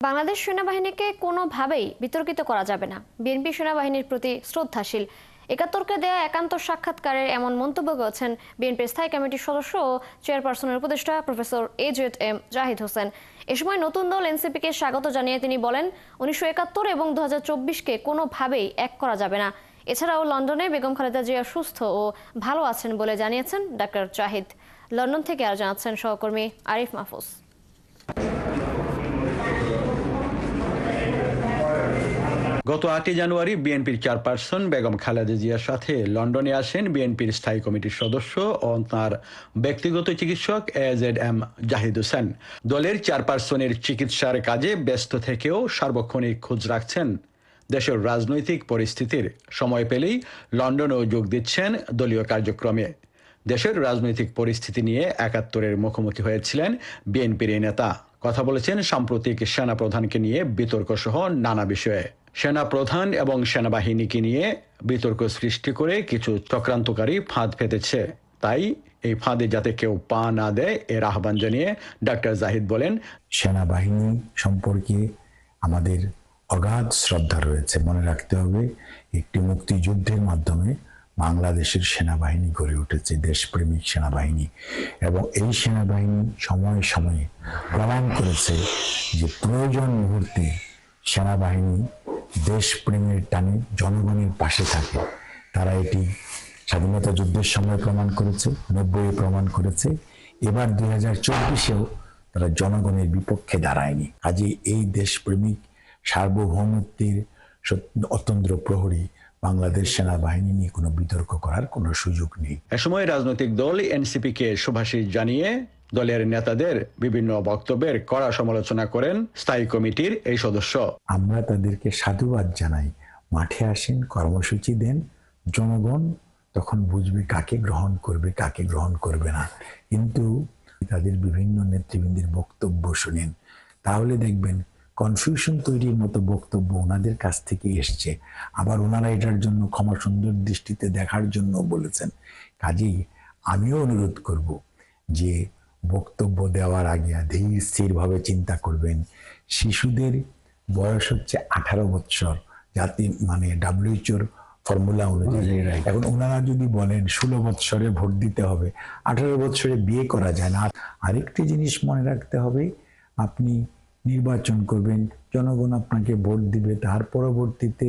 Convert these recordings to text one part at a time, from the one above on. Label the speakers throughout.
Speaker 1: বাংলাদেশ সেনাবাহিনীকে কোনোভাবেই বিতর্কিত করা যাবে না। বিএনপি সেনাবাহিনীর প্রতি শ্রদ্ধাশীল। একাত্তরকে দেয়া একান্ত সাক্ষাৎকারের এমন মন্তব্য করেছেন বিএনপির স্থায়ী কমিটির সদস্য ও চেয়ারপারসনের উপদেষ্টা প্রফেসর এজেড.এম জাহিদ হোসেন। এ সময় নতুন দল এনসিপিকে স্বাগত জানিয়ে তিনি বলেন, 1971 এবং 2024-কে কোনোভাবেই এক করা যাবে না। এছাড়াও লন্ডনে বেগম খালেদা জিয়া সুস্থ ও ভালো আছেন বলে জানিয়েছেন ডাক্তার জাহিদ। লন্ডন থেকে আর জানাচ্ছেন সহকর্মী আরিফ মাহফুজ।
Speaker 2: গত 8 জানুয়ারি বিএনপির চেয়ারপারসন বেগম খালেদা জিয়ার সাথে লন্ডনে আসেন বিএনপির স্থায়ী কমিটির সদস্য ও তাঁর ব্যক্তিগত চিকিৎসক এজেড.এম জাহিদ হোসেন। দলের চেয়ারপারসনের চিকিৎসার কাজে ব্যস্ত থেকেও সার্বক্ষণিক খোঁজ রাখছেন দেশের রাজনৈতিক পরিস্থিতির। সময় পেলেই লন্ডনেও যোগ দিচ্ছেন দলীয় কার্যক্রমে। দেশের রাজনৈতিক পরিস্থিতি নিয়ে 71-এর মুখোমুখি হয়েছিলেন বিএনপির এই নেতা। কথা বলেছেন সাম্প্রতিক সেনাপ্রধানকে নিয়ে বিতর্ক সহ নানা বিষয়ে। সেনাপ্রধান এবং সেনাবাহিনীকে নিয়ে বিতর্ক সৃষ্টি করে কিছু চক্রান্তকারী ফাঁদ পেতেছে। তাই এই ফাঁদে যাতে কেউ পা না দেয় এর আহ্বান জানিয়ে ডাক্তার জাহিদ বলেন,
Speaker 3: সেনাবাহিনী সম্পর্কে আমাদের অগাধ শ্রদ্ধা রয়েছে। মনে রাখতে হবে, একটি মুক্তিযুদ্ধের মাধ্যমে বাংলাদেশের সেনাবাহিনী গড়ে উঠেছে, দেশপ্রেমিক সেনাবাহিনী, এবং এই সেনাবাহিনী সময়ে সময়ে প্রমাণ করেছে যে প্রয়োজন মুহূর্তে সেনাবাহিনী দেশপ্রেমের টানে জনগণের পাশে থাকে। তারা এটি স্বাধীনতা যুদ্ধের সময় প্রমাণ করেছে, 90-এ প্রমাণ করেছে, এবার 2024-এও তারা জনগণের বিপক্ষে দাঁড়ায়নি। কাজে এই দেশপ্রেমিক সার্বভৌমত্বের অতন্দ্র প্রহরী বাংলাদেশ সেনাবাহিনী নিয়ে কোনো বিতর্ক করার কোনো সুযোগ নেই।
Speaker 2: এ সময় রাজনৈতিক দল এনসিপিকে শুভাশিস জানিয়ে দলের নেতাদের বিভিন্ন বক্তব্যের কড়া সমালোচনা করেন স্থায়ী কমিটির এই সদস্য।
Speaker 3: আমরা তাদেরকে সাধুবাদ জানাই। মাঠে আসেন, কর্মসূচি দেন, জনগণ তখন বুঝবে কাকে গ্রহণ করবে, কাকে গ্রহণ করবে না। কিন্তু তাদের বিভিন্ন নেতৃবৃন্দের বক্তব্য শুনেন, তাহলে দেখবেন কনফিউশন তৈরির মতো বক্তব্য ওনাদের কাছ থেকে এসছে। আবার ওনারা এটার জন্য ক্ষমা সুন্দর দৃষ্টিতে দেখার জন্য বলেছেন। কাজেই আমিও অনুরোধ করব যে বক্তব্য দেওয়ার আগে ধীর স্থিরভাবে চিন্তা করবেন। শিশুদের বয়স হচ্ছে 18 বৎসর, যাতে WHO ফর্মুলা অনুযায়ী। এখন ওনারা যদি বলেন 16 বৎসরে ভোট দিতে হবে, 18 বৎসরে বিয়ে করা যায় না। আরেকটি জিনিস মনে রাখতে হবে, আপনি নির্বাচন করবেন, জনগণ আপনাকে ভোট দিবে, তার পরবর্তীতে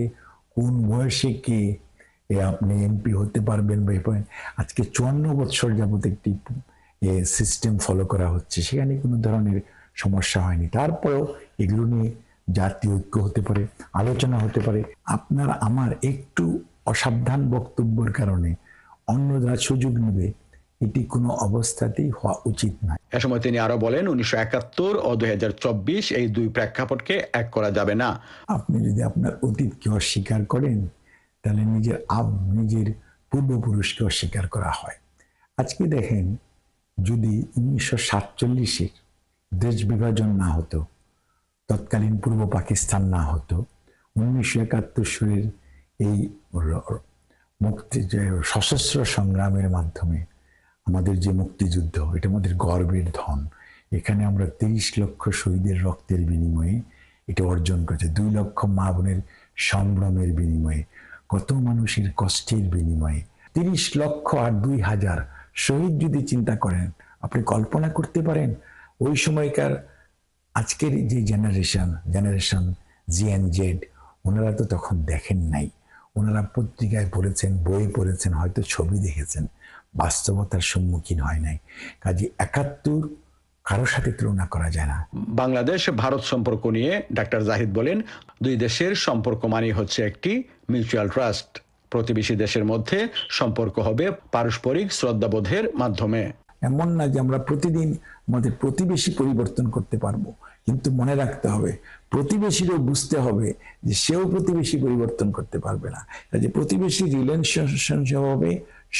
Speaker 3: কোন বয়সে কে আপনি এমপি হতে পারবেন বা আজকে 54 বৎসর যাবত একটি সিস্টেম ফলো করা হচ্ছে, সেখানে কোনো ধরনের সমস্যা হয়নি। তারপরেও এগুলো নিয়ে জাতীয় ঐক্য হতে পারে, আলোচনা হতে পারে। আপনার আমার একটু অসাবধান বক্তব্যের কারণে অন্যরা সুযোগ নেবে, এটি কোনো অবস্থাতেই হওয়া উচিত নয়।
Speaker 2: এ সময় তিনি আরো বলেন, 1971 ও 2024 এই দুই প্রেক্ষাপটকে এক করা যাবে না।
Speaker 3: আপনি যদি আপনার অতীতকে অস্বীকার করেন, তাহলে নিজের পূর্বপুরুষকে অস্বীকার করা হয়। আজকে দেখেন, যদি 1947-এর দেশ বিভাজন না হতো, তৎকালীন পূর্ব পাকিস্তান না হতো, 1971 সালের এই সশস্ত্র সংগ্রামের মাধ্যমে আমাদের যে মুক্তিযুদ্ধ, এটা আমাদের গর্বের ধন। এখানে আমরা 30 লক্ষ শহীদের রক্তের বিনিময়ে এটা অর্জন করেছে, 2 লক্ষ মা বোনের সম্ভ্রমের বিনিময়ে, কত মানুষের কষ্টের বিনিময়ে। 30 লক্ষ আর 2000 শহীদ যদি চিন্তা করেন, আপনি কল্পনা করতে পারেন ওই সময়কার আজকের যে জেনারেশন Z, ওনারা তো তখন দেখেন নাই। ওনারা পত্রিকায় পড়েছেন, বই পড়েছেন, হয়তো ছবি দেখেছেন, বাস্তবতার সম্মুখীন হয় নাই। কাজে 71 কারোর সাথে তুলনা করা যায় না।
Speaker 2: বাংলাদেশ ভারত সম্পর্ক নিয়ে ডাক্তার জাহিদ বলেন, দুই দেশের সম্পর্ক মানে হচ্ছে একটি মিউচুয়াল ট্রাস্ট। প্রতিবেশী দেশের মধ্যে সম্পর্ক হবে পারস্পরিক শ্রদ্ধাবোধের মাধ্যমে।
Speaker 3: এমন না যে আমরা প্রতিদিন আমাদের প্রতিবেশী পরিবর্তন করতে পারবো, কিন্তু মনে রাখতে হবে প্রতিবেশীরও বুঝতে হবে যে সেও প্রতিবেশী পরিবর্তন করতে পারবে না। যে প্রতিবেশী রিলেশন হবে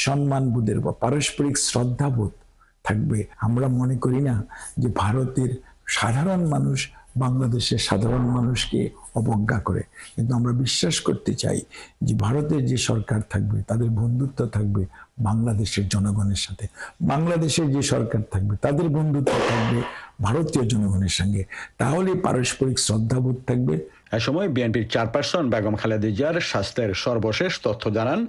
Speaker 3: সম্মানবোধের বা পারস্পরিক শ্রদ্ধাবোধ থাকবে। আমরা মনে করি না যে ভারতের সাধারণ মানুষ বাংলাদেশের সাধারণ মানুষকে অবজ্ঞা করে, কিন্তু আমরা বিশ্বাস করতে চাই যে ভারতের যে সরকার থাকবে তাদের বন্ধুত্ব থাকবে বাংলাদেশের জনগণের সাথে, বাংলাদেশের যে সরকার থাকবে তাদের বন্ধুত্ব থাকবে ভারতীয় জনগণের সঙ্গে, তাহলে পারস্পরিক শ্রদ্ধাবোধ থাকবে।
Speaker 2: এ সময় বিএনপির চেয়ারপারসন বেগম খালেদা জিয়ার স্বাস্থ্যের সর্বশেষ তথ্য জানান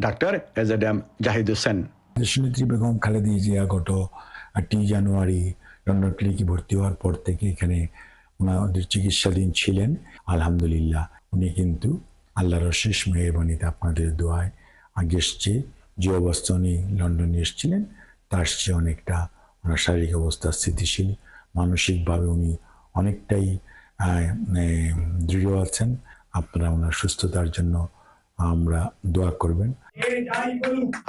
Speaker 2: ডাক্তার AZM জাহিদ হোসেন।
Speaker 3: দেশনেত্রী বেগম খালেদা জিয়া গত 8 জানুয়ারি লন্ডন ক্লিনিকে ভর্তি হওয়ার পর থেকে এখানে ওনাদের চিকিৎসাধীন ছিলেন। আলহামদুলিল্লাহ উনি কিন্তু আল্লাহর অশেষ মেহেরবানিতে আপনাদের দোয়ায় আগের চেয়ে যে অবস্থা উনি লন্ডনে এসেছিলেন তার চেয়ে অনেকটা ওনার শারীরিক অবস্থা স্থিতিশীল, মানসিকভাবে উনি অনেকটাই দৃঢ় আছেন। আপনারা ওনার সুস্থতার জন্য আমরা দোয়া করবেন।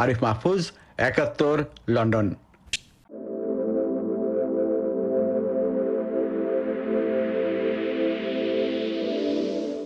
Speaker 2: আরিফ মাহফুজ, 71, লন্ডন।